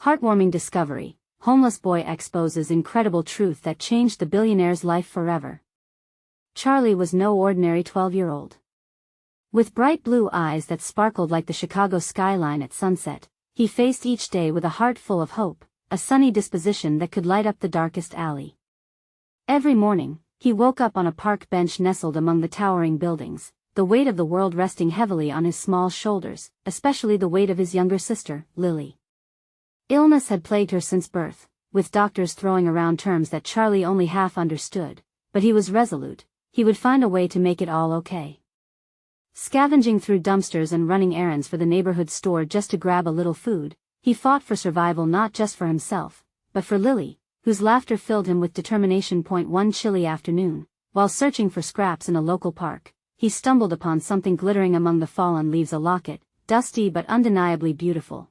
Heartwarming discovery. Homeless boy exposes incredible truth that changed the billionaire's life forever. Charlie was no ordinary 12-year-old. With bright blue eyes that sparkled like the Chicago skyline at sunset, he faced each day with a heart full of hope, a sunny disposition that could light up the darkest alley. Every morning, he woke up on a park bench nestled among the towering buildings, the weight of the world resting heavily on his small shoulders, especially the weight of his younger sister, Lily. Illness had plagued her since birth, with doctors throwing around terms that Charlie only half understood, but he was resolute. He would find a way to make it all okay. Scavenging through dumpsters and running errands for the neighborhood store just to grab a little food, he fought for survival not just for himself, but for Lily, whose laughter filled him with determination. One chilly afternoon, while searching for scraps in a local park, he stumbled upon something glittering among the fallen leaves, a locket, dusty but undeniably beautiful.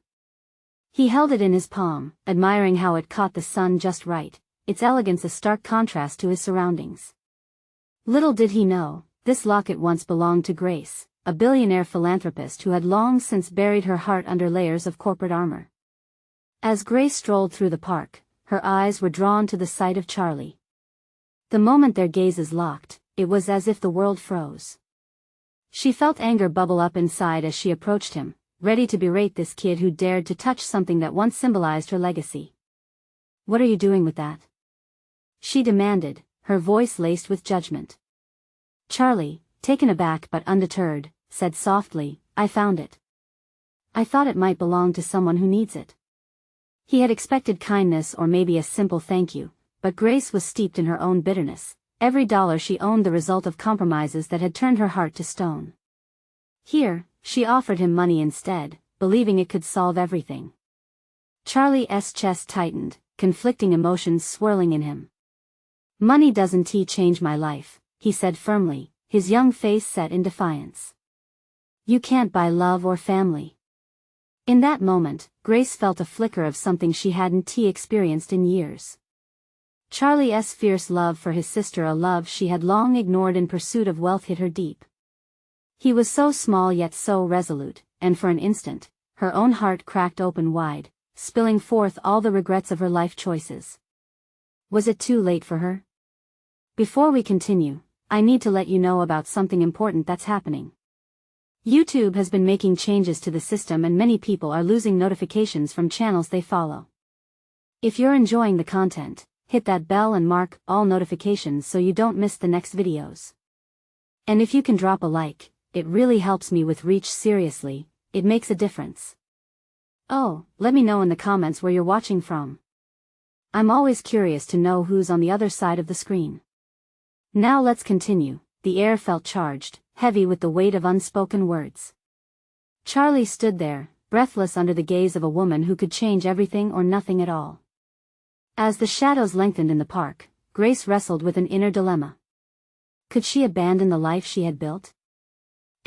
He held it in his palm, admiring how it caught the sun just right, its elegance a stark contrast to his surroundings. Little did he know, this locket once belonged to Grace, a billionaire philanthropist who had long since buried her heart under layers of corporate armor. As Grace strolled through the park, her eyes were drawn to the sight of Charlie. The moment their gazes locked, it was as if the world froze. She felt anger bubble up inside as she approached him, ready to berate this kid who dared to touch something that once symbolized her legacy. "What are you doing with that?" she demanded, her voice laced with judgment. Charlie, taken aback but undeterred, said softly, "I found it. I thought it might belong to someone who needs it." He had expected kindness or maybe a simple thank you, but Grace was steeped in her own bitterness, every dollar she owned the result of compromises that had turned her heart to stone. Here, she offered him money instead, believing it could solve everything. Charlie's chest tightened, conflicting emotions swirling in him. "Money doesn't change my life," he said firmly, his young face set in defiance. "You can't buy love or family." In that moment, Grace felt a flicker of something she hadn't experienced in years. Charlie's fierce love for his sister, a love she had long ignored in pursuit of wealth, hit her deep. He was so small yet so resolute, and for an instant, her own heart cracked open wide, spilling forth all the regrets of her life choices. Was it too late for her? Before we continue, I need to let you know about something important that's happening. YouTube has been making changes to the system and many people are losing notifications from channels they follow. If you're enjoying the content, hit that bell and mark all notifications so you don't miss the next videos. And if you can drop a like, it really helps me with reach. Seriously, it makes a difference. Oh, let me know in the comments where you're watching from. I'm always curious to know who's on the other side of the screen. Now let's continue. The air felt charged, heavy with the weight of unspoken words. Charlie stood there, breathless under the gaze of a woman who could change everything or nothing at all. As the shadows lengthened in the park, Grace wrestled with an inner dilemma. Could she abandon the life she had built?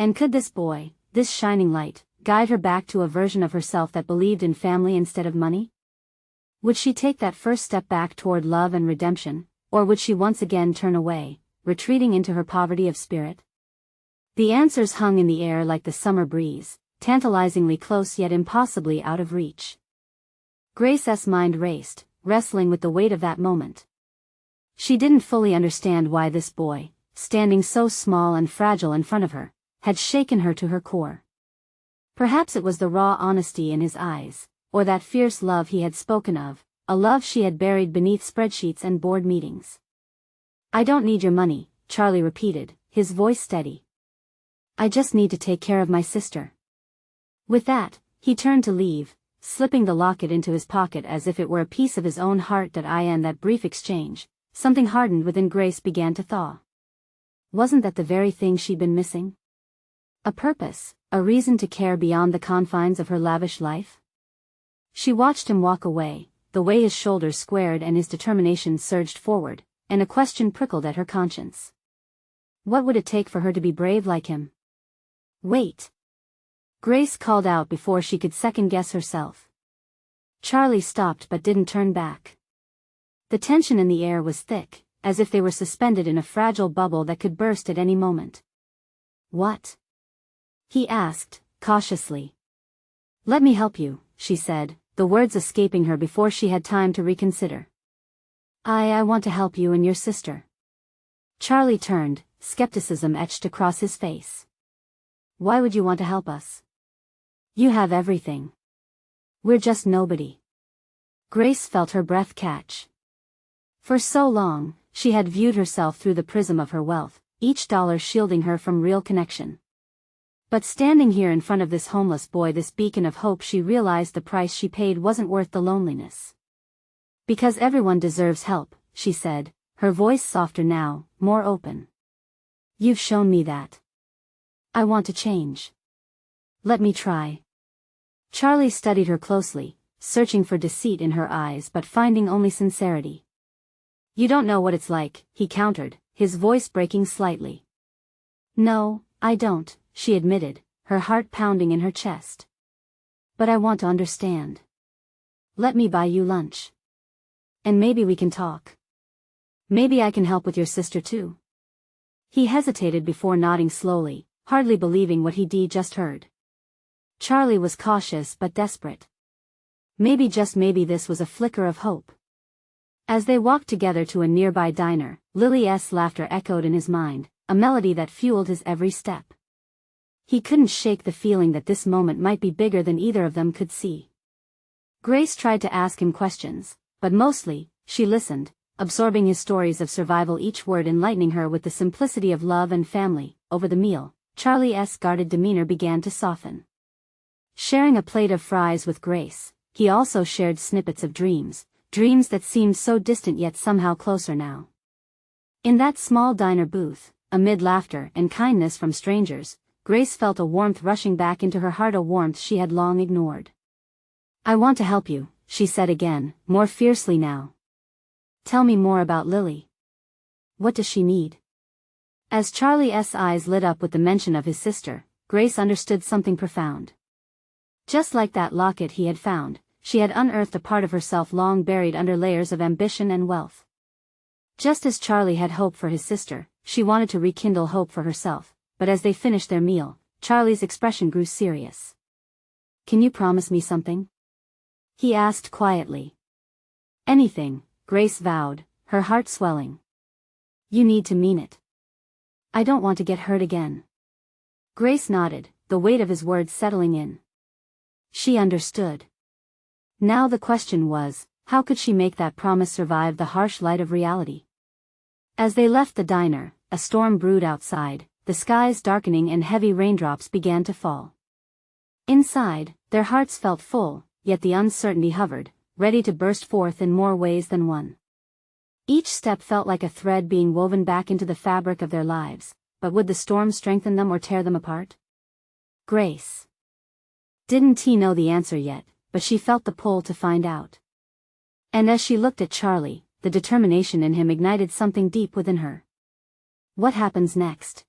And could this boy, this shining light, guide her back to a version of herself that believed in family instead of money? Would she take that first step back toward love and redemption, or would she once again turn away, retreating into her poverty of spirit? The answers hung in the air like the summer breeze, tantalizingly close yet impossibly out of reach. Grace's mind raced, wrestling with the weight of that moment. She didn't fully understand why this boy, standing so small and fragile in front of her, had shaken her to her core. Perhaps it was the raw honesty in his eyes, or that fierce love he had spoken of, a love she had buried beneath spreadsheets and board meetings. "I don't need your money," Charlie repeated, his voice steady. "I just need to take care of my sister." With that, he turned to leave, slipping the locket into his pocket as if it were a piece of his own heart. In that brief exchange, something hardened within Grace began to thaw. Wasn't that the very thing she'd been missing? A purpose, a reason to care beyond the confines of her lavish life? She watched him walk away, the way his shoulders squared and his determination surged forward, and a question prickled at her conscience. What would it take for her to be brave like him? "Wait!" Grace called out before she could second-guess herself. Charlie stopped but didn't turn back. The tension in the air was thick, as if they were suspended in a fragile bubble that could burst at any moment. "What?" he asked, cautiously. "Let me help you," she said, the words escaping her before she had time to reconsider. I want to help you and your sister. Charlie turned, skepticism etched across his face. Why would you want to help us? You have everything. We're just nobody. Grace felt her breath catch. For so long, she had viewed herself through the prism of her wealth, each dollar shielding her from real connection. But standing here in front of this homeless boy, this beacon of hope, she realized the price she paid wasn't worth the loneliness. Because everyone deserves help, she said, her voice softer now, more open. You've shown me that. I want to change. Let me try. Charlie studied her closely, searching for deceit in her eyes but finding only sincerity. You don't know what it's like, he countered, his voice breaking slightly. No, I don't, she admitted, her heart pounding in her chest. But I want to understand. Let me buy you lunch. And maybe we can talk. Maybe I can help with your sister too. He hesitated before nodding slowly, hardly believing what he'd just heard. Charlie was cautious but desperate. Maybe, just maybe, this was a flicker of hope. As they walked together to a nearby diner, Lily's laughter echoed in his mind, a melody that fueled his every step. He couldn't shake the feeling that this moment might be bigger than either of them could see. Grace tried to ask him questions, but mostly, she listened, absorbing his stories of survival, each word enlightening her with the simplicity of love and family. Over the meal, Charlie's guarded demeanor began to soften. Sharing a plate of fries with Grace, he also shared snippets of dreams that seemed so distant yet somehow closer now. In that small diner booth, amid laughter and kindness from strangers, Grace felt a warmth rushing back into her heart, a warmth she had long ignored. I want to help you, she said again, more fiercely now. Tell me more about Lily. What does she need? As Charlie's eyes lit up with the mention of his sister, Grace understood something profound. Just like that locket he had found, she had unearthed a part of herself long buried under layers of ambition and wealth. Just as Charlie had hope for his sister, she wanted to rekindle hope for herself, but as they finished their meal, Charlie's expression grew serious. Can you promise me something? He asked quietly. Anything, Grace vowed, her heart swelling. You need to mean it. I don't want to get hurt again. Grace nodded, the weight of his words settling in. She understood. Now the question was, how could she make that promise survive the harsh light of reality? As they left the diner, a storm brewed outside, the skies darkening and heavy raindrops began to fall. Inside, their hearts felt full, yet the uncertainty hovered, ready to burst forth in more ways than one. Each step felt like a thread being woven back into the fabric of their lives, but would the storm strengthen them or tear them apart? Grace didn't know the answer yet, but she felt the pull to find out. And as she looked at Charlie, the determination in him ignited something deep within her. What happens next?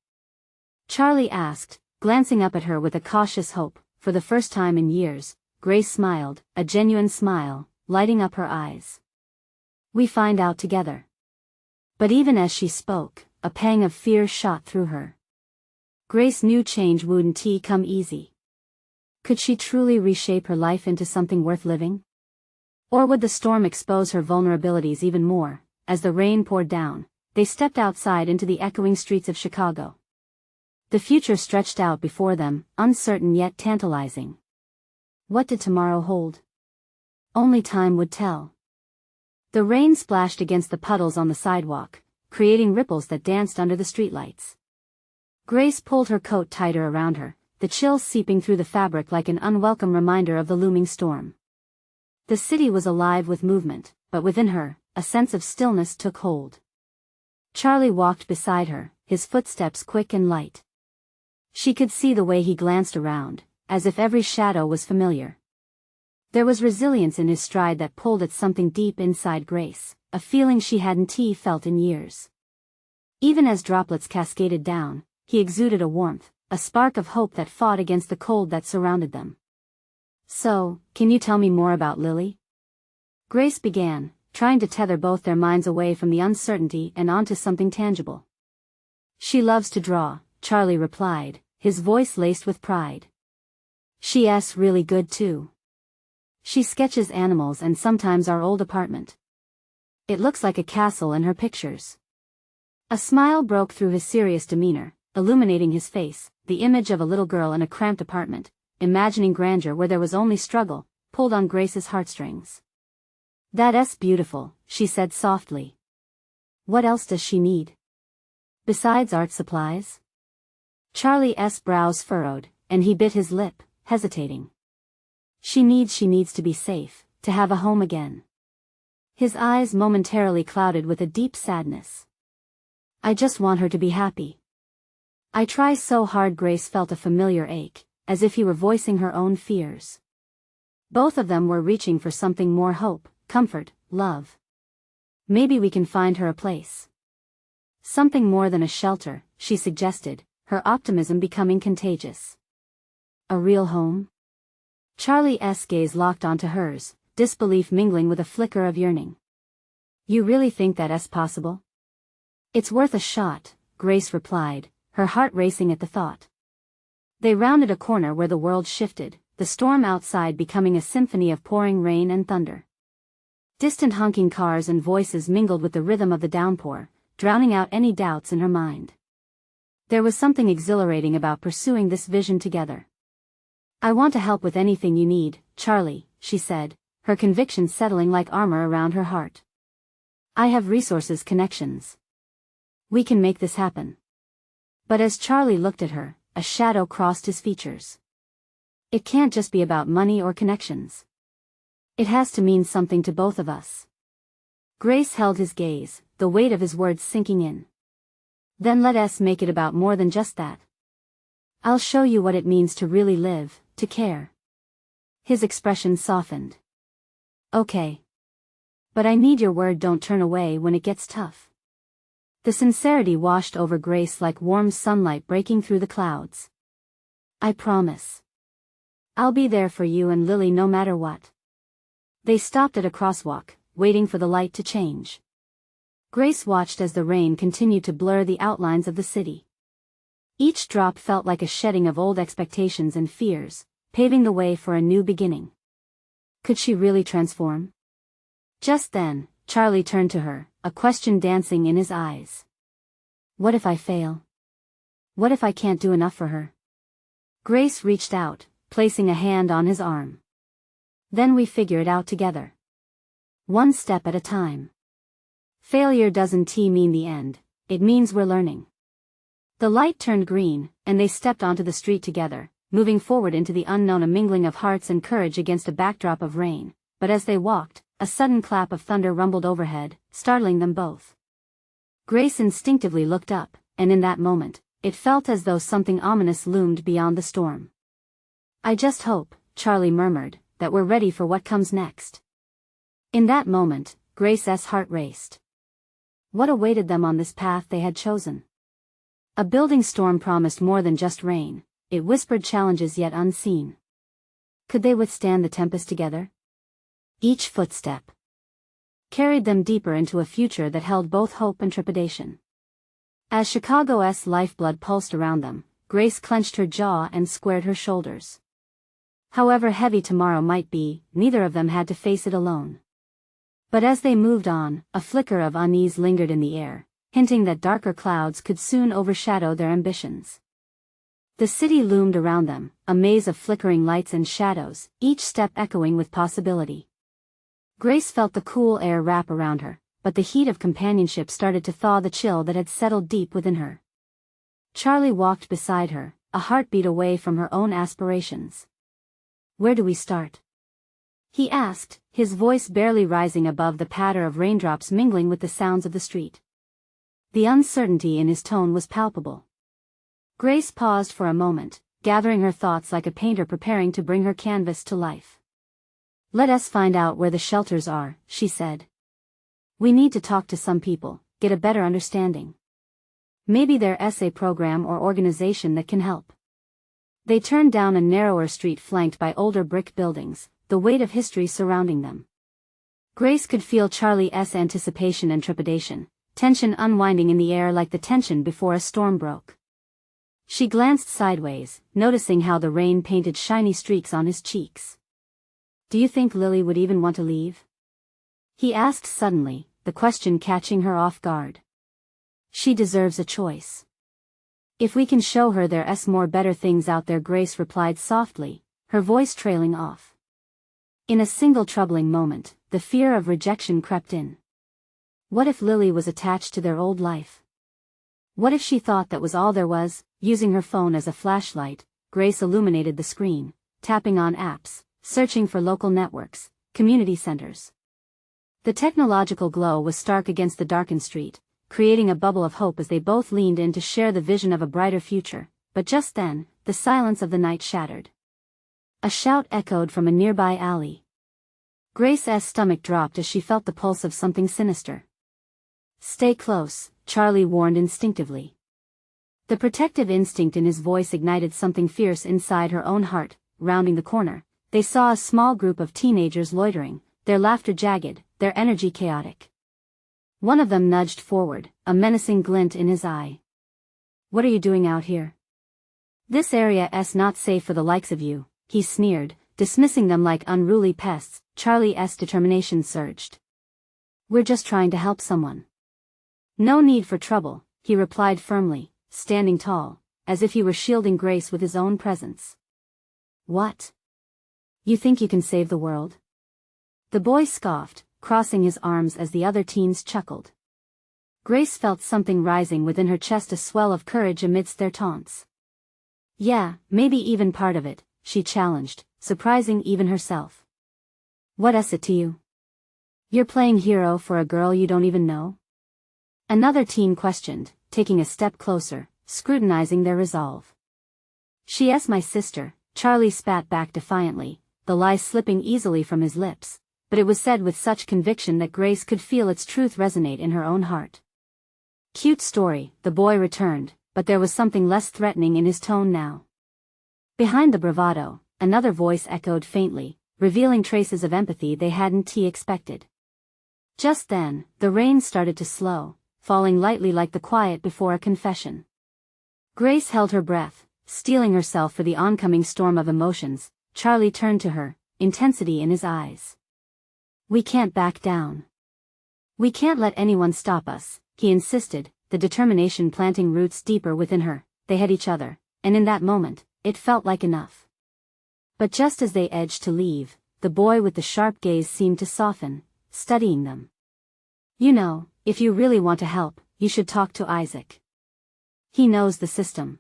Charlie asked, glancing up at her with a cautious hope. For the first time in years, Grace smiled, a genuine smile, lighting up her eyes. We find out together. But even as she spoke, a pang of fear shot through her. Grace knew change wouldn't come easy. Could she truly reshape her life into something worth living? Or would the storm expose her vulnerabilities even more? As the rain poured down, they stepped outside into the echoing streets of Chicago. The future stretched out before them, uncertain yet tantalizing. What did tomorrow hold? Only time would tell. The rain splashed against the puddles on the sidewalk, creating ripples that danced under the streetlights. Grace pulled her coat tighter around her, the chill seeping through the fabric like an unwelcome reminder of the looming storm. The city was alive with movement, but within her, a sense of stillness took hold. Charlie walked beside her, his footsteps quick and light. She could see the way he glanced around, as if every shadow was familiar. There was resilience in his stride that pulled at something deep inside Grace, a feeling she hadn't felt in years. Even as droplets cascaded down, he exuded a warmth, a spark of hope that fought against the cold that surrounded them. So, can you tell me more about Lily? Grace began, trying to tether both their minds away from the uncertainty and onto something tangible. She loves to draw, Charlie replied, his voice laced with pride. She's really good too. She sketches animals and sometimes our old apartment. It looks like a castle in her pictures. A smile broke through his serious demeanor, illuminating his face, the image of a little girl in a cramped apartment, imagining grandeur where there was only struggle, pulled on Grace's heartstrings. That's beautiful, she said softly. What else does she need? Besides art supplies? Charlie's brows furrowed, and he bit his lip, hesitating. She needs to be safe, to have a home again. His eyes momentarily clouded with a deep sadness. I just want her to be happy. I try so hard. Grace felt a familiar ache, as if he were voicing her own fears. Both of them were reaching for something more: hope, comfort, love. Maybe we can find her a place. Something more than a shelter, she suggested, her optimism becoming contagious. A real home? Charlie's gaze locked onto hers, disbelief mingling with a flicker of yearning. You really think that's possible? It's worth a shot, Grace replied, her heart racing at the thought. They rounded a corner where the world shifted, the storm outside becoming a symphony of pouring rain and thunder. Distant honking cars and voices mingled with the rhythm of the downpour, drowning out any doubts in her mind. There was something exhilarating about pursuing this vision together. I want to help with anything you need, Charlie, she said, her conviction settling like armor around her heart. I have resources, connections. We can make this happen. But as Charlie looked at her, a shadow crossed his features. It can't just be about money or connections. It has to mean something to both of us. Grace held his gaze, the weight of his words sinking in. Then let us make it about more than just that. I'll show you what it means to really live, to care. His expression softened. Okay. But I need your word. Don't turn away when it gets tough. The sincerity washed over Grace like warm sunlight breaking through the clouds. I promise. I'll be there for you and Lily no matter what. They stopped at a crosswalk, waiting for the light to change. Grace watched as the rain continued to blur the outlines of the city. Each drop felt like a shedding of old expectations and fears, paving the way for a new beginning. Could she really transform? Just then, Charlie turned to her, a question dancing in his eyes. What if I fail? What if I can't do enough for her? Grace reached out, placing a hand on his arm. Then we figure it out together. One step at a time. Failure doesn't mean the end, it means we're learning. The light turned green, and they stepped onto the street together, moving forward into the unknown, a mingling of hearts and courage against a backdrop of rain. But as they walked, a sudden clap of thunder rumbled overhead, startling them both. Grace instinctively looked up, and in that moment, it felt as though something ominous loomed beyond the storm. I just hope, Charlie murmured, that we're ready for what comes next. In that moment, Grace's heart raced. What awaited them on this path they had chosen? A building storm promised more than just rain, it whispered challenges yet unseen. Could they withstand the tempest together? Each footstep carried them deeper into a future that held both hope and trepidation. As Chicago's lifeblood pulsed around them, Grace clenched her jaw and squared her shoulders. However heavy tomorrow might be, neither of them had to face it alone. But as they moved on, a flicker of unease lingered in the air, hinting that darker clouds could soon overshadow their ambitions. The city loomed around them, a maze of flickering lights and shadows, each step echoing with possibility. Grace felt the cool air wrap around her, but the heat of companionship started to thaw the chill that had settled deep within her. Charlie walked beside her, a heartbeat away from her own aspirations. Where do we start? He asked, his voice barely rising above the patter of raindrops mingling with the sounds of the street. The uncertainty in his tone was palpable. Grace paused for a moment, gathering her thoughts like a painter preparing to bring her canvas to life. Let us find out where the shelters are, she said. We need to talk to some people, get a better understanding. Maybe there's a program or organization that can help. They turned down a narrower street flanked by older brick buildings, the weight of history surrounding them. Grace could feel Charlie's anticipation and trepidation, tension unwinding in the air like the tension before a storm broke. She glanced sideways, noticing how the rain painted shiny streaks on his cheeks. Do you think Lily would even want to leave? He asked suddenly, the question catching her off guard. She deserves a choice. If we can show her there's more better things out there, Grace replied softly, her voice trailing off. In a single troubling moment, the fear of rejection crept in. What if Lily was attached to their old life? What if she thought that was all there was? Using her phone as a flashlight, Grace illuminated the screen, tapping on apps, searching for local networks, community centers. The technological glow was stark against the darkened street, creating a bubble of hope as they both leaned in to share the vision of a brighter future, but just then, the silence of the night shattered. A shout echoed from a nearby alley. Grace's stomach dropped as she felt the pulse of something sinister. Stay close, Charlie warned instinctively. The protective instinct in his voice ignited something fierce inside her own heart. Rounding the corner, they saw a small group of teenagers loitering, their laughter jagged, their energy chaotic. One of them nudged forward, a menacing glint in his eye. What are you doing out here? This area's not safe for the likes of you, he sneered, dismissing them like unruly pests. Charlie's determination surged. We're just trying to help someone. No need for trouble, he replied firmly, standing tall, as if he were shielding Grace with his own presence. What? You think you can save the world? The boy scoffed, crossing his arms as the other teens chuckled. Grace felt something rising within her chest, a swell of courage amidst their taunts. Yeah, maybe even part of it, she challenged, surprising even herself. What's it to you? You're playing hero for a girl you don't even know? Another teen questioned, taking a step closer, scrutinizing their resolve. She's my sister, Charlie spat back defiantly, the lie slipping easily from his lips, but it was said with such conviction that Grace could feel its truth resonate in her own heart. Cute story, the boy returned, but there was something less threatening in his tone now. Behind the bravado, another voice echoed faintly, revealing traces of empathy they hadn't expected. Just then, the rain started to slow, falling lightly like the quiet before a confession. Grace held her breath, steeling herself for the oncoming storm of emotions. Charlie turned to her, intensity in his eyes. We can't back down. We can't let anyone stop us, he insisted, the determination planting roots deeper within her. They had each other, and in that moment, it felt like enough. But just as they edged to leave, the boy with the sharp gaze seemed to soften, studying them. You know, if you really want to help, you should talk to Isaac. He knows the system.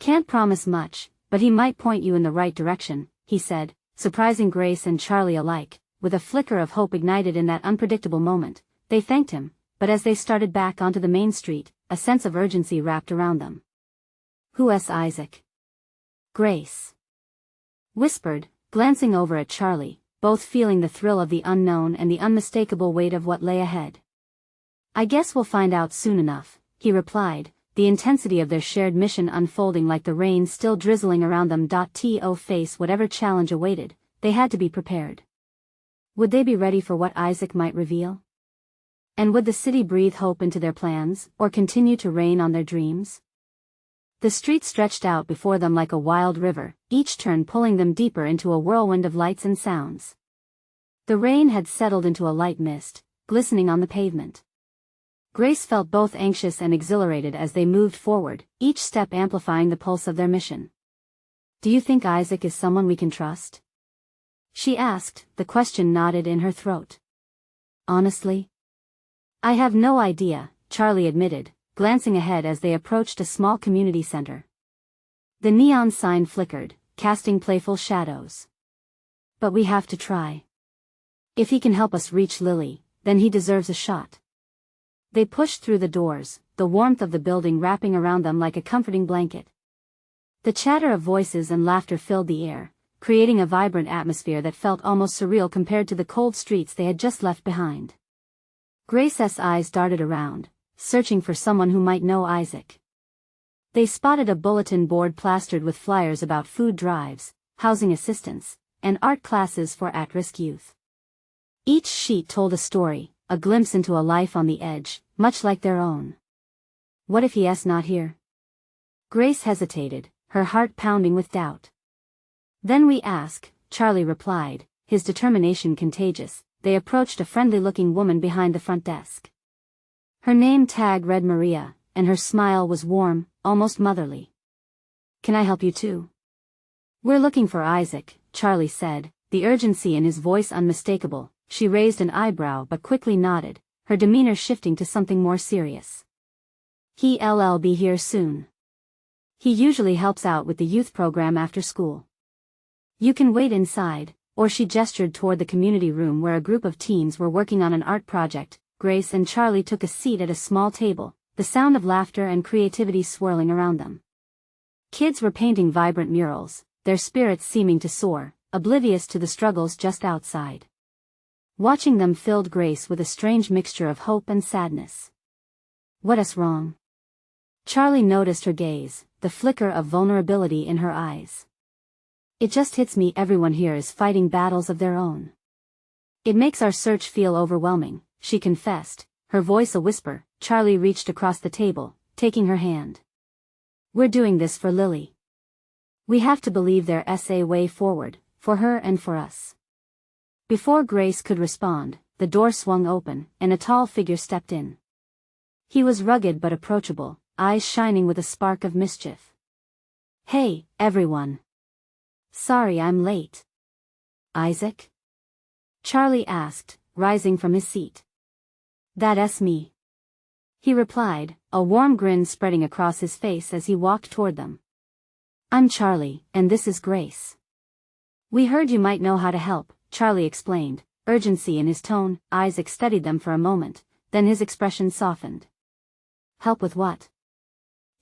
Can't promise much, but he might point you in the right direction, he said, surprising Grace and Charlie alike, with a flicker of hope ignited in that unpredictable moment. They thanked him, but as they started back onto the main street, a sense of urgency wrapped around them. Who's Isaac? Grace whispered, glancing over at Charlie, both feeling the thrill of the unknown and the unmistakable weight of what lay ahead. I guess we'll find out soon enough, he replied, the intensity of their shared mission unfolding like the rain still drizzling around them. To face whatever challenge awaited, they had to be prepared. Would they be ready for what Isaac might reveal? And would the city breathe hope into their plans, or continue to rain on their dreams? The street stretched out before them like a wild river, each turn pulling them deeper into a whirlwind of lights and sounds. The rain had settled into a light mist, glistening on the pavement. Grace felt both anxious and exhilarated as they moved forward, each step amplifying the pulse of their mission. Do you think Isaac is someone we can trust? She asked, the question knotted in her throat. Honestly? I have no idea, Charlie admitted, glancing ahead as they approached a small community center. The neon sign flickered, casting playful shadows. But we have to try. If he can help us reach Lily, then he deserves a shot. They pushed through the doors, the warmth of the building wrapping around them like a comforting blanket. The chatter of voices and laughter filled the air, creating a vibrant atmosphere that felt almost surreal compared to the cold streets they had just left behind. Grace's eyes darted around, searching for someone who might know Isaac. They spotted a bulletin board plastered with flyers about food drives, housing assistance, and art classes for at-risk youth. Each sheet told a story, a glimpse into a life on the edge, much like their own. What if he's not here? Grace hesitated, her heart pounding with doubt. Then we ask, Charlie replied, his determination contagious, they approached a friendly-looking woman behind the front desk. Her name tag read Maria, and her smile was warm, almost motherly. "Can I help you too?" "We're looking for Isaac," Charlie said, the urgency in his voice unmistakable. She raised an eyebrow but quickly nodded, her demeanor shifting to something more serious. "He'll be here soon. He usually helps out with the youth program after school. You can wait inside," or she gestured toward the community room where a group of teens were working on an art project. Grace and Charlie took a seat at a small table, the sound of laughter and creativity swirling around them. Kids were painting vibrant murals, their spirits seeming to soar, oblivious to the struggles just outside. Watching them filled Grace with a strange mixture of hope and sadness. "What's wrong?" Charlie noticed her gaze, the flicker of vulnerability in her eyes. "It just hits me everyone here is fighting battles of their own. It makes our search feel overwhelming," she confessed, her voice a whisper. Charlie reached across the table, taking her hand. "We're doing this for Lily. We have to believe there's a way forward, for her and for us." Before Grace could respond, the door swung open, and a tall figure stepped in. He was rugged but approachable, eyes shining with a spark of mischief. "Hey, everyone. Sorry I'm late." "Isaac?" Charlie asked, rising from his seat. "That's me," he replied, a warm grin spreading across his face as he walked toward them. "I'm Charlie, and this is Grace. We heard you might know how to help," Charlie explained, urgency in his tone. Isaac studied them for a moment, then his expression softened. "Help with what?"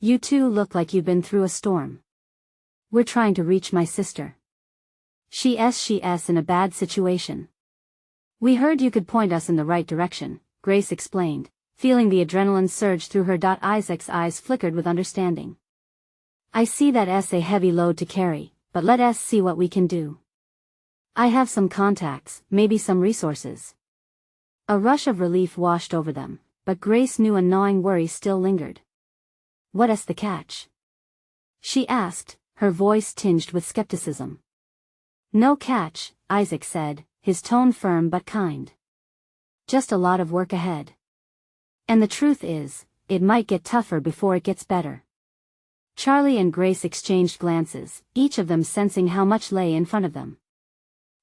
"You two look like you've been through a storm." "We're trying to reach my sister. She's in a bad situation. We heard you could point us in the right direction," Grace explained, feeling the adrenaline surge through her. Isaac's eyes flickered with understanding. "I see that's a heavy load to carry, but let us see what we can do. I have some contacts, maybe some resources." A rush of relief washed over them, but Grace knew a gnawing worry still lingered. "What's the catch?" she asked, her voice tinged with skepticism. "No catch," Isaac said, his tone firm but kind. "Just a lot of work ahead. And the truth is, it might get tougher before it gets better." Charlie and Grace exchanged glances, each of them sensing how much lay in front of them.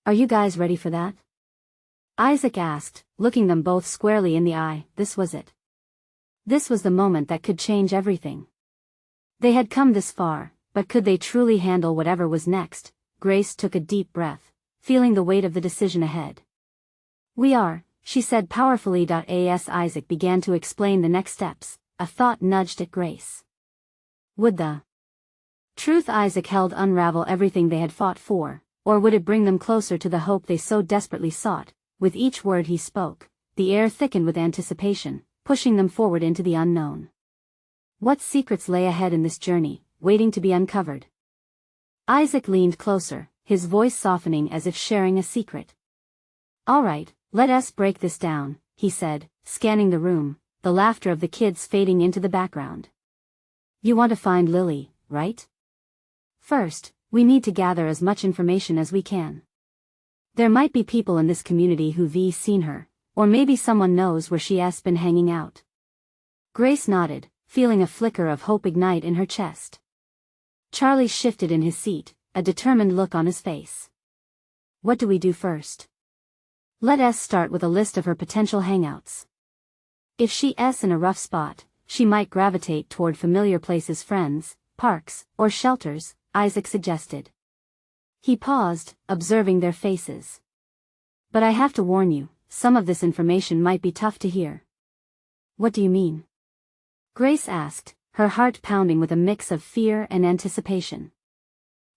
"Are you guys ready for that?" Isaac asked, looking them both squarely in the eye. This was it. This was the moment that could change everything. They had come this far, but could they truly handle whatever was next? Grace took a deep breath, feeling the weight of the decision ahead. "We are," she said powerfully. As Isaac began to explain the next steps, a thought nudged at Grace. Would the truth Isaac held unravel everything they had fought for, or would it bring them closer to the hope they so desperately sought? With each word he spoke, the air thickened with anticipation, pushing them forward into the unknown. What secrets lay ahead in this journey, waiting to be uncovered? Isaac leaned closer, his voice softening as if sharing a secret. "All right, let us break this down," he said, scanning the room, the laughter of the kids fading into the background. "You want to find Lily, right? First, we need to gather as much information as we can. There might be people in this community who've seen her, or maybe someone knows where she's been hanging out." Grace nodded, feeling a flicker of hope ignite in her chest. Charlie shifted in his seat, a determined look on his face. "What do we do first?" "Let us start with a list of her potential hangouts. If she's in a rough spot, she might gravitate toward familiar places, friends, parks, or shelters," Isaac suggested. He paused, observing their faces. "But I have to warn you, some of this information might be tough to hear." "What do you mean?" Grace asked, her heart pounding with a mix of fear and anticipation.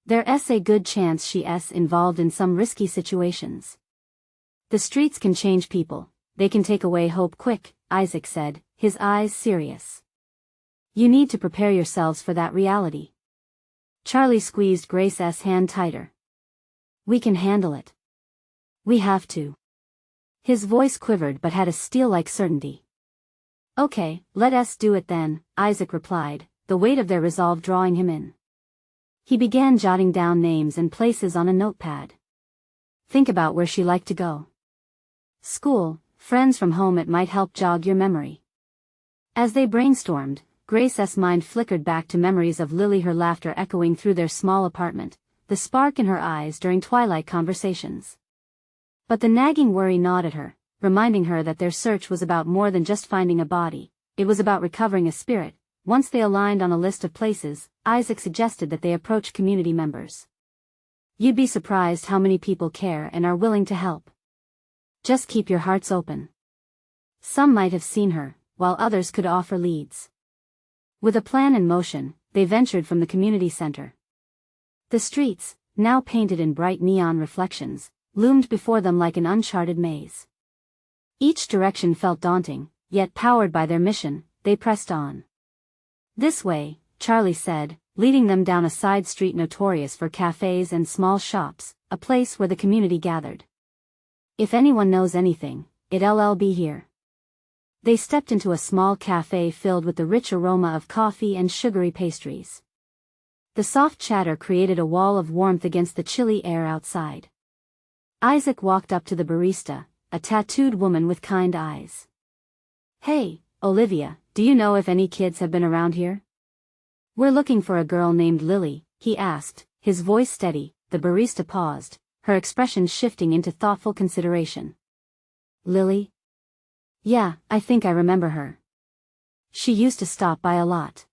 "There's a good chance she's involved in some risky situations. The streets can change people, they can take away hope quick," Isaac said, his eyes serious. "You need to prepare yourselves for that reality." Charlie squeezed Grace's hand tighter. "We can handle it. We have to." His voice quivered but had a steel-like certainty. "Okay, let us do it then," Isaac replied, the weight of their resolve drawing him in. He began jotting down names and places on a notepad. Think about where she liked to go. School, friends from home. It might help jog your memory. As they brainstormed, Grace's mind flickered back to memories of Lily, her laughter echoing through their small apartment, the spark in her eyes during twilight conversations. But the nagging worry gnawed at her, reminding her that their search was about more than just finding a body. It was about recovering a spirit. Once they aligned on a list of places, Isaac suggested that they approach community members. You'd be surprised how many people care and are willing to help. Just keep your hearts open. Some might have seen her, while others could offer leads. With a plan in motion, they ventured from the community center. The streets, now painted in bright neon reflections, loomed before them like an uncharted maze. Each direction felt daunting, yet powered by their mission, they pressed on. This way, Charlie said, leading them down a side street notorious for cafes and small shops, a place where the community gathered. If anyone knows anything, it'll be here. They stepped into a small cafe filled with the rich aroma of coffee and sugary pastries. The soft chatter created a wall of warmth against the chilly air outside. Isaac walked up to the barista, a tattooed woman with kind eyes. "Hey, Olivia, do you know if any kids have been around here?" "We're looking for a girl named Lily," he asked, his voice steady. The barista paused, her expression shifting into thoughtful consideration. "Lily? Yeah, I think I remember her. She used to stop by a lot.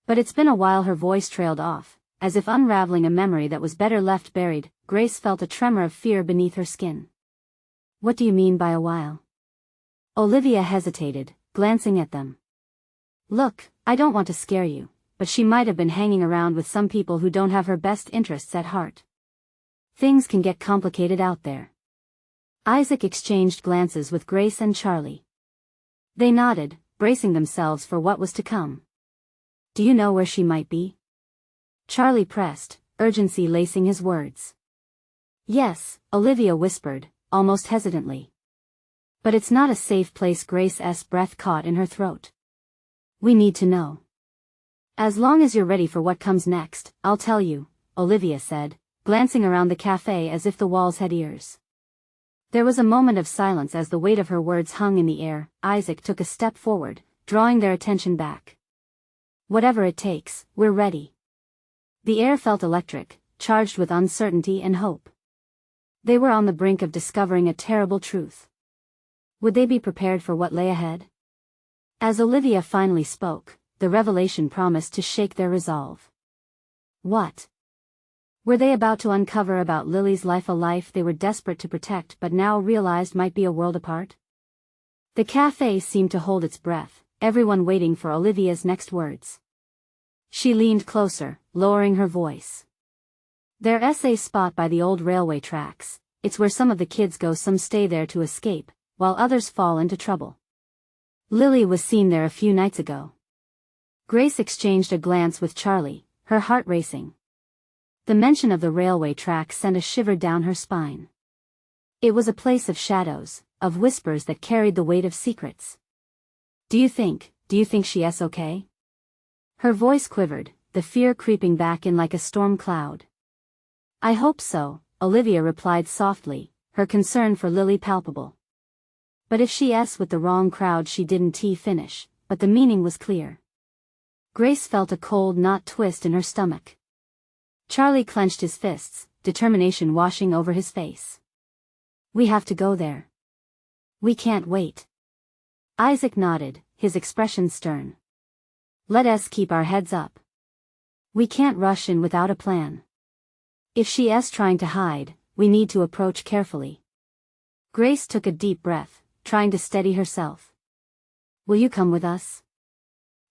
But it's been a while." Her voice trailed off, as if unraveling a memory that was better left buried. Grace felt a tremor of fear beneath her skin. "What do you mean by a while?" Olivia hesitated, glancing at them. "Look, I don't want to scare you, but she might have been hanging around with some people who don't have her best interests at heart. Things can get complicated out there." Isaac exchanged glances with Grace and Charlie. They nodded, bracing themselves for what was to come. "Do you know where she might be?" Charlie pressed, urgency lacing his words. "Yes," Olivia whispered, almost hesitantly. "But it's not a safe place." Grace's breath caught in her throat. "We need to know." "As long as you're ready for what comes next, I'll tell you," Olivia said, glancing around the cafe as if the walls had ears. There was a moment of silence as the weight of her words hung in the air. Isaac took a step forward, drawing their attention back. "Whatever it takes, we're ready." The air felt electric, charged with uncertainty and hope. They were on the brink of discovering a terrible truth. Would they be prepared for what lay ahead? As Olivia finally spoke, the revelation promised to shake their resolve. What were they about to uncover about Lily's life, a life they were desperate to protect but now realized might be a world apart? The cafe seemed to hold its breath, everyone waiting for Olivia's next words. She leaned closer, lowering her voice. "There's a spot by the old railway tracks. It's where some of the kids go. Some stay there to escape, while others fall into trouble. Lily was seen there a few nights ago." Grace exchanged a glance with Charlie, her heart racing. The mention of the railway tracks sent a shiver down her spine. It was a place of shadows, of whispers that carried the weight of secrets. Do you think she's okay?" Her voice quivered, the fear creeping back in like a storm cloud. "I hope so," Olivia replied softly, her concern for Lily palpable. "But if she's with the wrong crowd." She didn't finish, but the meaning was clear. Grace felt a cold knot twist in her stomach. Charlie clenched his fists, determination washing over his face. "We have to go there. We can't wait." Isaac nodded, his expression stern. "Let us keep our heads up. We can't rush in without a plan. If she's trying to hide, we need to approach carefully." Grace took a deep breath, trying to steady herself. "Will you come with us?"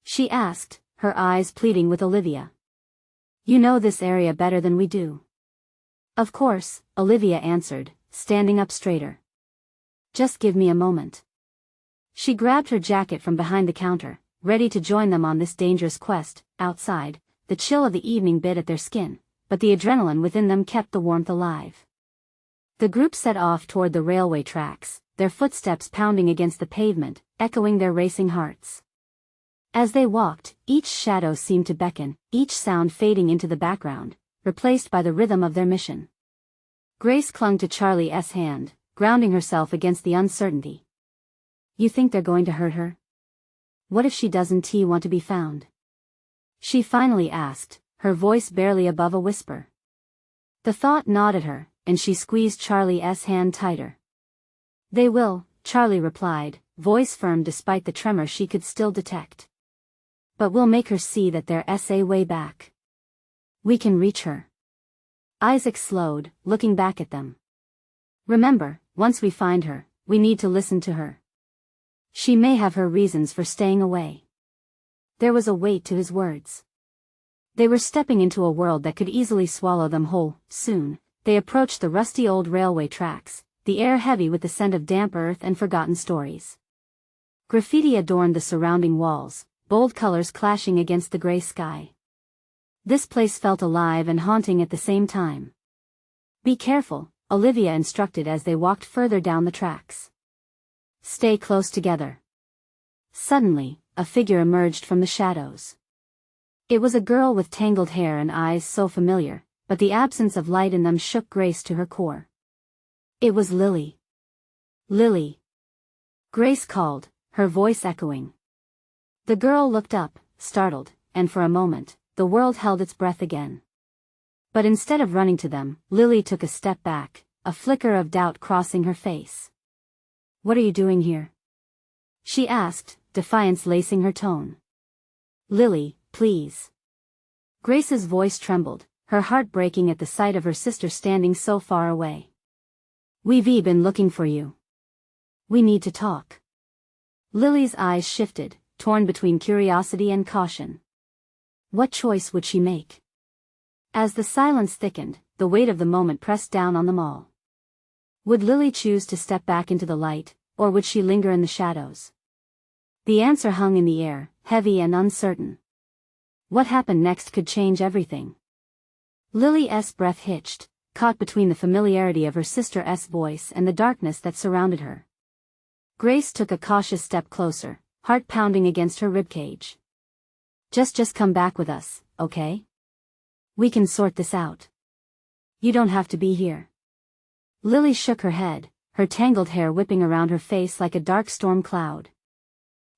she asked, her eyes pleading with Olivia. "You know this area better than we do." "Of course," Olivia answered, standing up straighter. "Just give me a moment." She grabbed her jacket from behind the counter, ready to join them on this dangerous quest. Outside, the chill of the evening bit at their skin, but the adrenaline within them kept the warmth alive. The group set off toward the railway tracks, their footsteps pounding against the pavement, echoing their racing hearts. As they walked, each shadow seemed to beckon, each sound fading into the background, replaced by the rhythm of their mission. Grace clung to Charlie's hand, grounding herself against the uncertainty. You think they're going to hurt her? What if she doesn't want to be found? She finally asked, her voice barely above a whisper. The thought gnawed at her, and she squeezed Charlie's hand tighter. They will, Charlie replied, voice firm despite the tremor she could still detect. But we'll make her see that there's a way back. We can reach her. Isaac slowed, looking back at them. Remember, once we find her, we need to listen to her. She may have her reasons for staying away. There was a weight to his words. They were stepping into a world that could easily swallow them whole. Soon, they approached the rusty old railway tracks, the air heavy with the scent of damp earth and forgotten stories. Graffiti adorned the surrounding walls, bold colors clashing against the gray sky. This place felt alive and haunting at the same time. Be careful, Olivia instructed as they walked further down the tracks. Stay close together. Suddenly, a figure emerged from the shadows. It was a girl with tangled hair and eyes so familiar, but the absence of light in them shook Grace to her core. It was Lily. Lily. Grace called, her voice echoing. The girl looked up, startled, and for a moment, the world held its breath again. But instead of running to them, Lily took a step back, a flicker of doubt crossing her face. What are you doing here? She asked, defiance lacing her tone. Lily, please. Grace's voice trembled, her heart breaking at the sight of her sister standing so far away. We've been looking for you. We need to talk. Lily's eyes shifted, torn between curiosity and caution. What choice would she make? As the silence thickened, the weight of the moment pressed down on them all. Would Lily choose to step back into the light, or would she linger in the shadows? The answer hung in the air, heavy and uncertain. What happened next could change everything. Lily's breath hitched, caught between the familiarity of her sister's voice and the darkness that surrounded her. Grace took a cautious step closer, heart pounding against her ribcage. Just come back with us, okay? We can sort this out. You don't have to be here. Lily shook her head, her tangled hair whipping around her face like a dark storm cloud.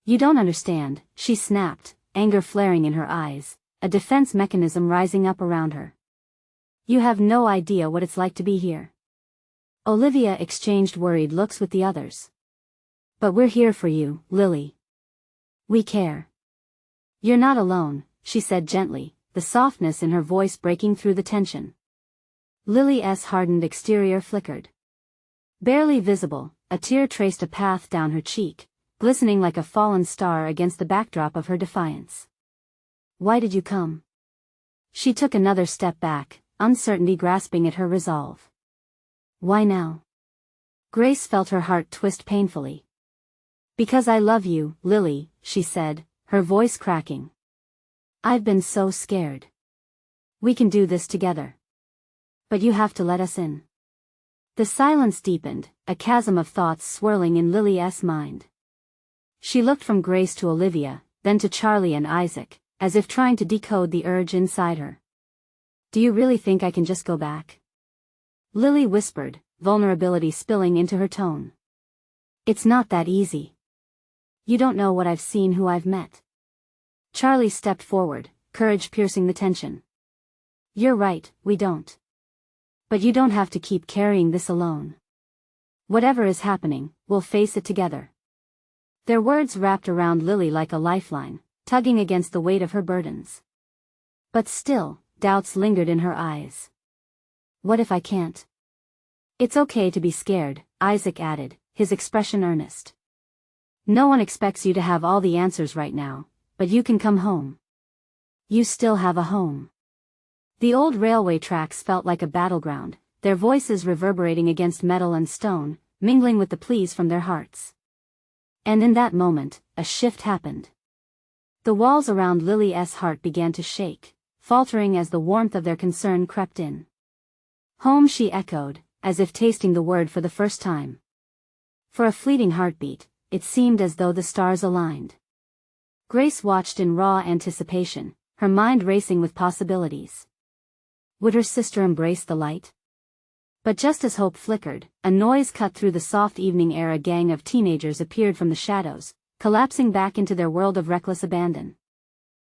You don't understand, she snapped, anger flaring in her eyes, a defense mechanism rising up around her. You have no idea what it's like to be here. Olivia exchanged worried looks with the others. But we're here for you, Lily. We care. You're not alone, she said gently, the softness in her voice breaking through the tension. Lily's hardened exterior flickered. Barely visible, a tear traced a path down her cheek, glistening like a fallen star against the backdrop of her defiance. Why did you come? She took another step back, uncertainty grasping at her resolve. Why now? Grace felt her heart twist painfully. Because I love you, Lily, she said, her voice cracking. I've been so scared. We can do this together. But you have to let us in. The silence deepened, a chasm of thoughts swirling in Lily's mind. She looked from Grace to Olivia, then to Charlie and Isaac, as if trying to decode the urge inside her. Do you really think I can just go back? Lily whispered, vulnerability spilling into her tone. It's not that easy. You don't know what I've seen, who I've met. Charlie stepped forward, courage piercing the tension. You're right, we don't. But you don't have to keep carrying this alone. Whatever is happening, we'll face it together. Their words wrapped around Lily like a lifeline, tugging against the weight of her burdens. But still, doubts lingered in her eyes. What if I can't? It's okay to be scared, Isaac added, his expression earnest. No one expects you to have all the answers right now, but you can come home. You still have a home. The old railway tracks felt like a battleground, their voices reverberating against metal and stone, mingling with the pleas from their hearts. And in that moment, a shift happened. The walls around Lily's heart began to shake, faltering as the warmth of their concern crept in. Home, she echoed, as if tasting the word for the first time. For a fleeting heartbeat, it seemed as though the stars aligned. Grace watched in raw anticipation, her mind racing with possibilities. Would her sister embrace the light? But just as hope flickered, a noise cut through the soft evening air. A gang of teenagers appeared from the shadows, collapsing back into their world of reckless abandon.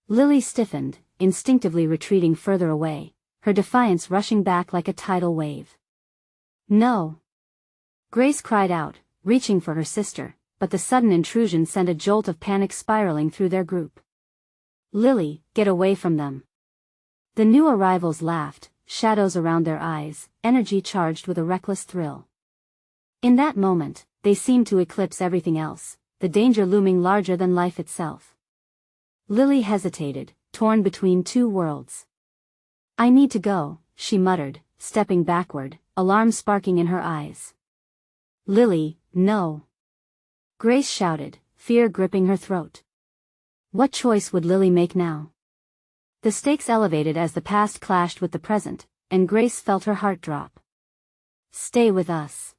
Lily stiffened, instinctively retreating further away, her defiance rushing back like a tidal wave. "No!" Grace cried out, reaching for her sister, but the sudden intrusion sent a jolt of panic spiraling through their group. "Lily, get away from them!" The new arrivals laughed, shadows around their eyes, energy charged with a reckless thrill. In that moment, they seemed to eclipse everything else, the danger looming larger than life itself. Lily hesitated, torn between two worlds. "I need to go," she muttered, stepping backward, alarm sparking in her eyes. "Lily, no!" Grace shouted, fear gripping her throat. What choice would Lily make now? The stakes elevated as the past clashed with the present, and Grace felt her heart drop. "Stay with us,"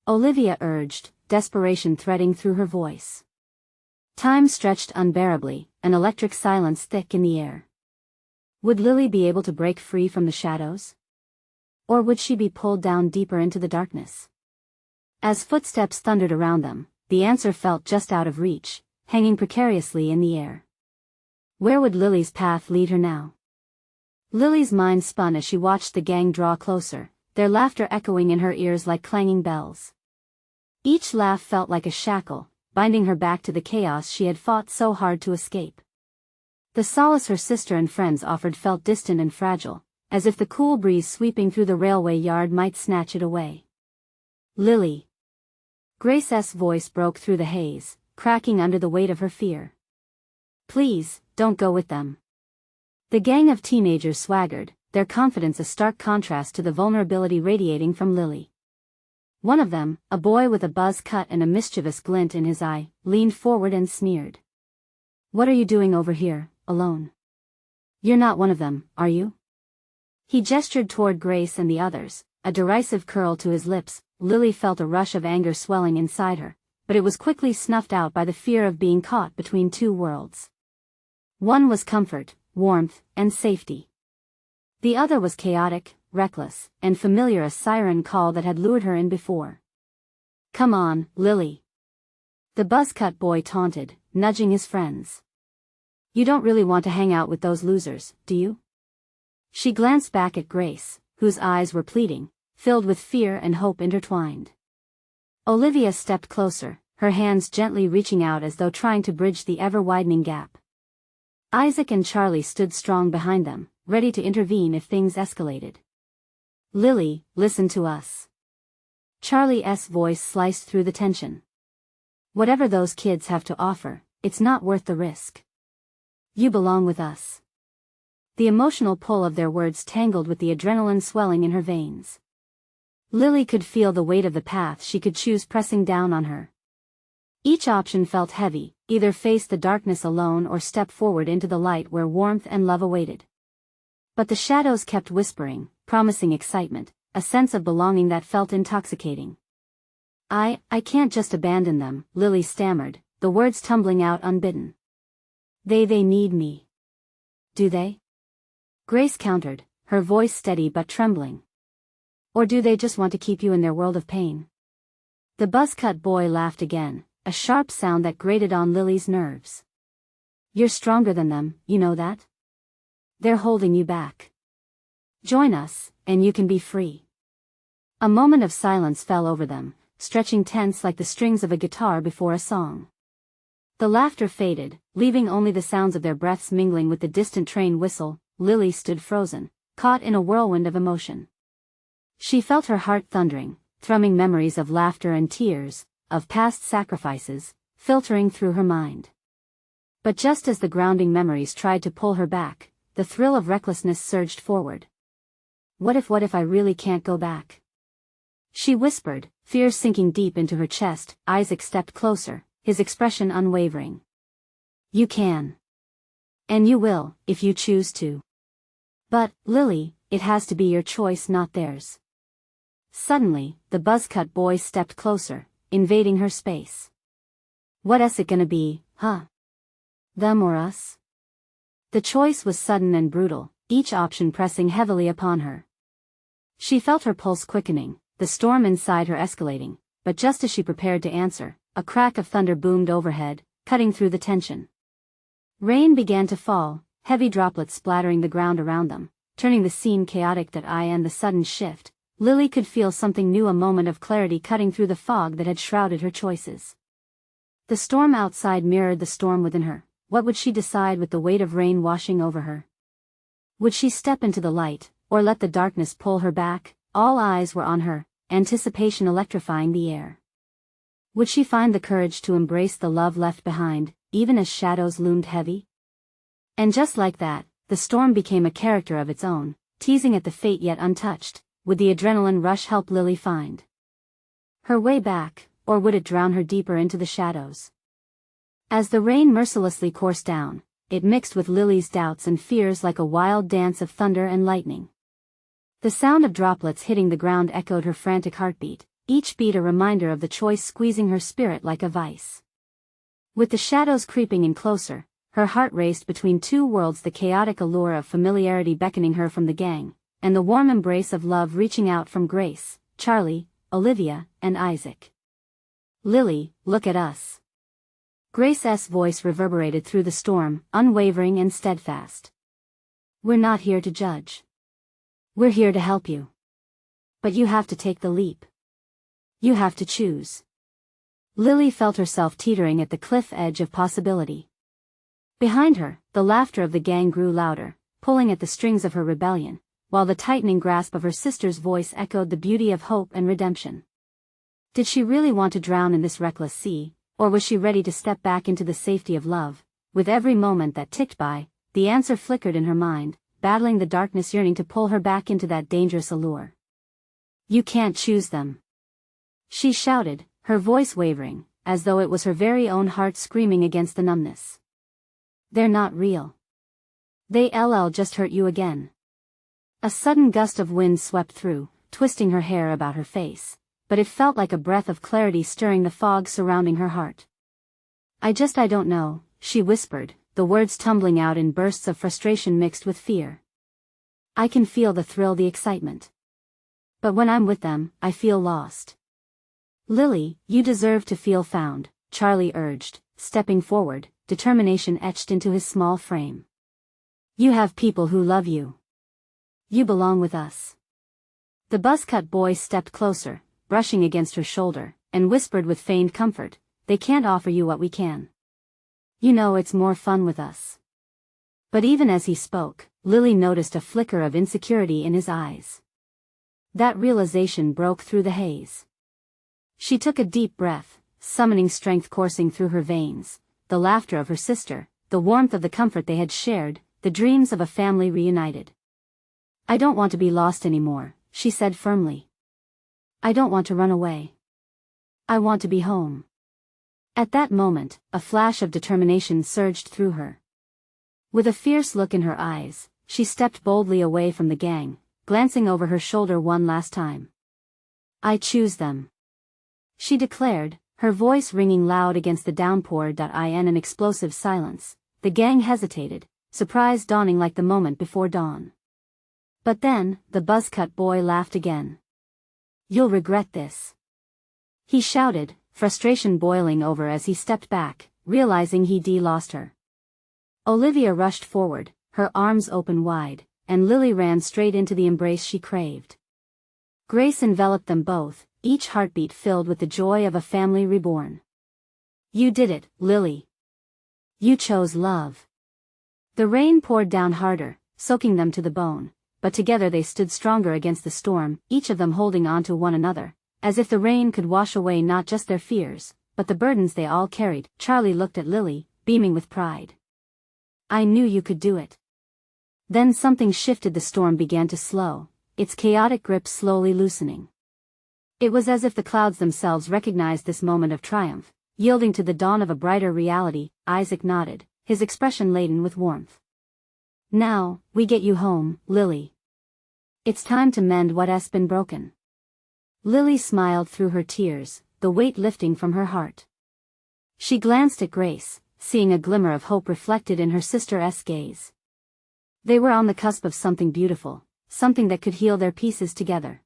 Olivia urged, desperation threading through her voice. Time stretched unbearably, an electric silence thick in the air. Would Lily be able to break free from the shadows? Or would she be pulled down deeper into the darkness? As footsteps thundered around them, the answer felt just out of reach, hanging precariously in the air. Where would Lily's path lead her now? Lily's mind spun as she watched the gang draw closer, their laughter echoing in her ears like clanging bells. Each laugh felt like a shackle, binding her back to the chaos she had fought so hard to escape. The solace her sister and friends offered felt distant and fragile, as if the cool breeze sweeping through the railway yard might snatch it away. "Lily!" Grace's voice broke through the haze, cracking under the weight of her fear. "Please, don't go with them." The gang of teenagers swaggered, their confidence a stark contrast to the vulnerability radiating from Lily. One of them, a boy with a buzz cut and a mischievous glint in his eye, leaned forward and sneered. "What are you doing over here, alone? You're not one of them, are you?" He gestured toward Grace and the others, a derisive curl to his lips. Lily felt a rush of anger swelling inside her, but it was quickly snuffed out by the fear of being caught between two worlds. One was comfort, warmth, and safety. The other was chaotic, reckless, and familiar, a siren call that had lured her in before. "Come on, Lily," the buzz-cut boy taunted, nudging his friends. "You don't really want to hang out with those losers, do you?" She glanced back at Grace, whose eyes were pleading, filled with fear and hope intertwined. Olivia stepped closer, her hands gently reaching out as though trying to bridge the ever-widening gap. Isaac and Charlie stood strong behind them, ready to intervene if things escalated. "Lily, listen to us." Charlie's voice sliced through the tension. "Whatever those kids have to offer, it's not worth the risk. You belong with us." The emotional pull of their words tangled with the adrenaline swelling in her veins. Lily could feel the weight of the path she could choose pressing down on her. Each option felt heavy, either face the darkness alone or step forward into the light where warmth and love awaited. But the shadows kept whispering, promising excitement, a sense of belonging that felt intoxicating. I can't just abandon them," Lily stammered, the words tumbling out unbidden. They need me." "Do they?" Grace countered, her voice steady but trembling. "Or do they just want to keep you in their world of pain?" The buzz-cut boy laughed again, a sharp sound that grated on Lily's nerves. "You're stronger than them, you know that? They're holding you back. Join us, and you can be free." A moment of silence fell over them, stretching tense like the strings of a guitar before a song. The laughter faded, leaving only the sounds of their breaths mingling with the distant train whistle. Lily stood frozen, caught in a whirlwind of emotion. She felt her heart thundering, thrumming memories of laughter and tears, of past sacrifices, filtering through her mind. But just as the grounding memories tried to pull her back, the thrill of recklessness surged forward. What if I really can't go back?" She whispered, fear sinking deep into her chest. Isaac stepped closer, his expression unwavering. "You can. And you will, if you choose to. But, Lily, it has to be your choice, not theirs." Suddenly, the buzz-cut boy stepped closer, invading her space. "What's it gonna be, huh? Them or us?" The choice was sudden and brutal, each option pressing heavily upon her. She felt her pulse quickening, the storm inside her escalating, but just as she prepared to answer, a crack of thunder boomed overhead, cutting through the tension. Rain began to fall, heavy droplets splattering the ground around them, turning the scene chaotic. In the sudden shift, Lily could feel something new, a moment of clarity cutting through the fog that had shrouded her choices. The storm outside mirrored the storm within her. What would she decide with the weight of rain washing over her? Would she step into the light, or let the darkness pull her back? All eyes were on her, anticipation electrifying the air. Would she find the courage to embrace the love left behind, even as shadows loomed heavy? And just like that, the storm became a character of its own, teasing at the fate yet untouched. Would the adrenaline rush help Lily find her way back, or would it drown her deeper into the shadows? As the rain mercilessly coursed down, it mixed with Lily's doubts and fears like a wild dance of thunder and lightning. The sound of droplets hitting the ground echoed her frantic heartbeat, each beat a reminder of the choice squeezing her spirit like a vice. With the shadows creeping in closer, her heart raced between two worlds, the chaotic allure of familiarity beckoning her from the gang, and the warm embrace of love reaching out from Grace, Charlie, Olivia, and Isaac. "Lily, look at us." Grace's voice reverberated through the storm, unwavering and steadfast. "We're not here to judge. We're here to help you. But you have to take the leap. You have to choose." Lily felt herself teetering at the cliff edge of possibility. Behind her, the laughter of the gang grew louder, pulling at the strings of her rebellion, while the tightening grasp of her sister's voice echoed the beauty of hope and redemption. Did she really want to drown in this reckless sea, or was she ready to step back into the safety of love? With every moment that ticked by, the answer flickered in her mind, battling the darkness, yearning to pull her back into that dangerous allure. "You can't choose them," she shouted, her voice wavering, as though it was her very own heart screaming against the numbness. "They're not real. They'll just hurt you again." A sudden gust of wind swept through, twisting her hair about her face, but it felt like a breath of clarity stirring the fog surrounding her heart. I don't know," she whispered, the words tumbling out in bursts of frustration mixed with fear. "I can feel the thrill, the excitement. But when I'm with them, I feel lost." "Lily, you deserve to feel found," Charlie urged, stepping forward, determination etched into his small frame. "You have people who love you. You belong with us." The buzzcut boy stepped closer, brushing against her shoulder, and whispered with feigned comfort, "They can't offer you what we can. You know it's more fun with us." But even as he spoke, Lily noticed a flicker of insecurity in his eyes. That realization broke through the haze. She took a deep breath, summoning strength coursing through her veins, the laughter of her sister, the warmth of the comfort they had shared, the dreams of a family reunited. "I don't want to be lost anymore," she said firmly. "I don't want to run away. I want to be home." At that moment, a flash of determination surged through her. With a fierce look in her eyes, she stepped boldly away from the gang, glancing over her shoulder one last time. "I choose them," she declared, her voice ringing loud against the downpour. In an explosive silence, the gang hesitated, surprise dawning like the moment before dawn. But then, the buzzcut boy laughed again. "You'll regret this," he shouted, frustration boiling over as he stepped back, realizing he'd lost her. Olivia rushed forward, her arms open wide, and Lily ran straight into the embrace she craved. Grace enveloped them both, each heartbeat filled with the joy of a family reborn. "You did it, Lily. You chose love." The rain poured down harder, soaking them to the bone, but together they stood stronger against the storm, each of them holding on to one another, as if the rain could wash away not just their fears, but the burdens they all carried. Charlie looked at Lily, beaming with pride. "I knew you could do it." Then something shifted. The storm began to slow, its chaotic grip slowly loosening. It was as if the clouds themselves recognized this moment of triumph, yielding to the dawn of a brighter reality. Isaac nodded, his expression laden with warmth. "Now, we get you home, Lily. It's time to mend what's been broken." Lily smiled through her tears, the weight lifting from her heart. She glanced at Grace, seeing a glimmer of hope reflected in her sister's gaze. They were on the cusp of something beautiful, something that could heal their pieces together.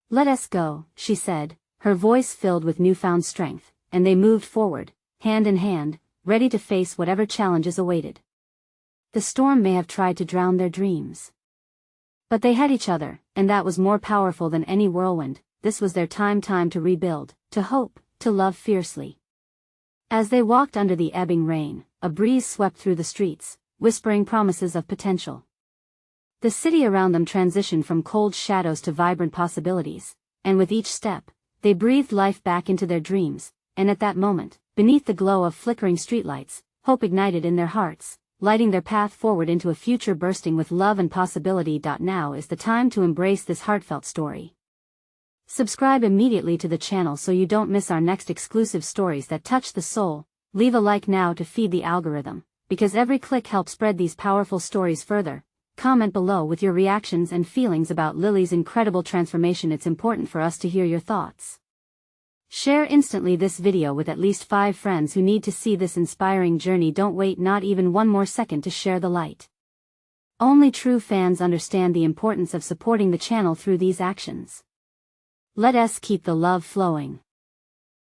"Let us go," she said, her voice filled with newfound strength, and they moved forward, hand in hand, ready to face whatever challenges awaited. The storm may have tried to drown their dreams, but they had each other, and that was more powerful than any whirlwind. This was their time to rebuild, to hope, to love fiercely. As they walked under the ebbing rain, a breeze swept through the streets, whispering promises of potential. The city around them transitioned from cold shadows to vibrant possibilities, and with each step, they breathed life back into their dreams, and at that moment, beneath the glow of flickering streetlights, hope ignited in their hearts, lighting their path forward into a future bursting with love and possibility. Now is the time to embrace this heartfelt story. Subscribe immediately to the channel so you don't miss our next exclusive stories that touch the soul. Leave a like now to feed the algorithm, because every click helps spread these powerful stories further. Comment below with your reactions and feelings about Lily's incredible transformation. It's important for us to hear your thoughts. Share instantly this video with at least 5 friends who need to see this inspiring journey. Don't wait not even one more second to share the light. Only true fans understand the importance of supporting the channel through these actions. Let us keep the love flowing.